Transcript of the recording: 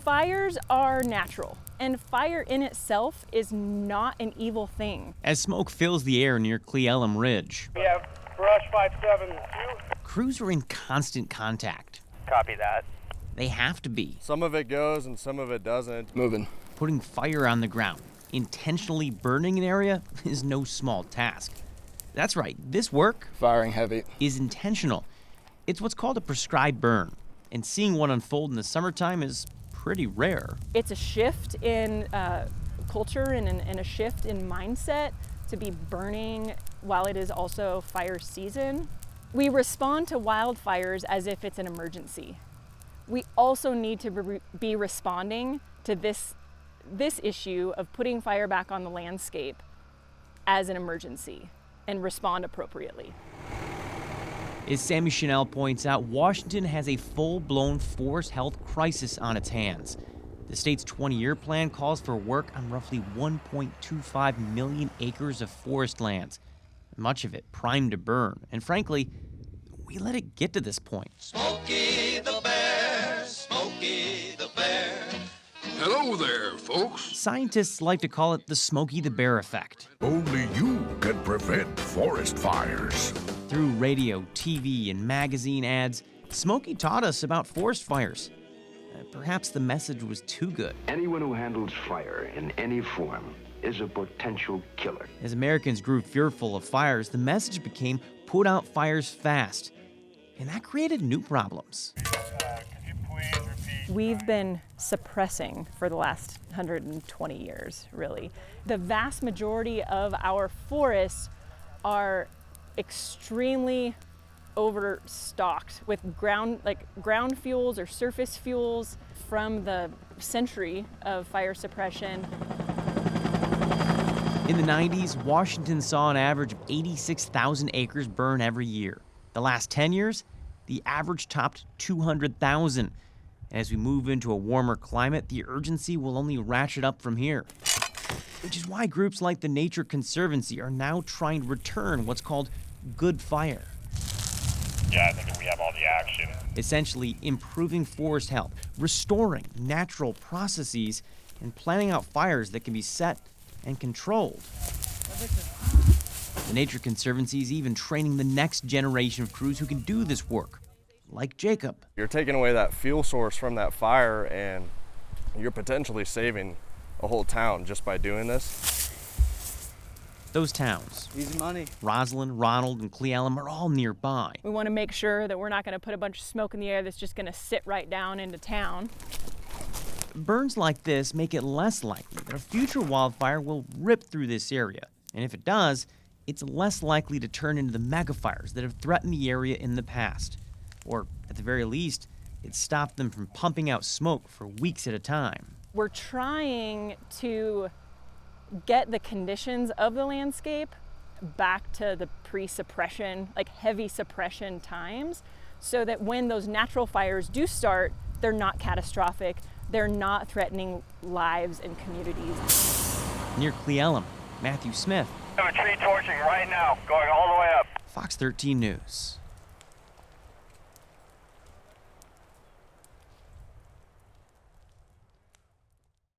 Fires are natural, and fire in itself is not an evil thing. As smoke fills the air near Cle Elum Ridge, We have brush 572. crews are in constant contact. Copy that. They have to be. Some of it goes and some of it doesn't. Moving. Putting fire on the ground, intentionally burning an area, is no small task. That's right, this work Firing heavy. is intentional. It's what's called a prescribed burn, and seeing one unfold in the summertime is pretty rare. It's a shift in culture and a shift in mindset to be burning while it is also fire season. We respond to wildfires as if it's an emergency. We also need to be responding to this issue of putting fire back on the landscape as an emergency and respond appropriately. As Sammy Chanel points out, Washington has a full-blown forest health crisis on its hands. The state's 20-year plan calls for work on roughly 1.25 million acres of forest lands, much of it primed to burn. And frankly, we let it get to this point. Smokey the Bear, Smokey the Bear. Hello there, folks. Scientists like to call it the Smokey the Bear effect. Only you can prevent forest fires. Through radio, TV, and magazine ads, Smokey taught us about forest fires. Perhaps the message was too good. Anyone who handles fire in any form is a potential killer. As Americans grew fearful of fires, the message became put out fires fast. And that created new problems. We've been suppressing for the last 120 years, really. The vast majority of our forests are extremely overstocked with ground fuels or surface fuels from the century of fire suppression. In the 90s, Washington saw an average of 86,000 acres burn every year. The last 10 years, the average topped 200,000. And as we move into a warmer climate, the urgency will only ratchet up from here. Which is why groups like the Nature Conservancy are now trying to return what's called good fire. Yeah, I think we have all the action. Essentially improving forest health, restoring natural processes, and planning out fires that can be set and controlled. The Nature Conservancy is even training the next generation of crews who can do this work, like Jacob. You're taking away that fuel source from that fire and you're potentially saving a whole town just by doing this. Those towns, Easy money. Roslyn, Ronald, and Cle Elum, are all nearby. We want to make sure that we're not going to put a bunch of smoke in the air that's just going to sit right down into town. Burns like this make it less likely that a future wildfire will rip through this area. And if it does, it's less likely to turn into the megafires that have threatened the area in the past. Or, at the very least, it stopped them from pumping out smoke for weeks at a time. We're trying to get the conditions of the landscape back to the pre-suppression, like heavy suppression times, so that when those natural fires do start, they're not catastrophic, they're not threatening lives and communities. Near Cle Elum, Matthew Smith, We have a tree torching right now, going all the way up. Fox 13 News.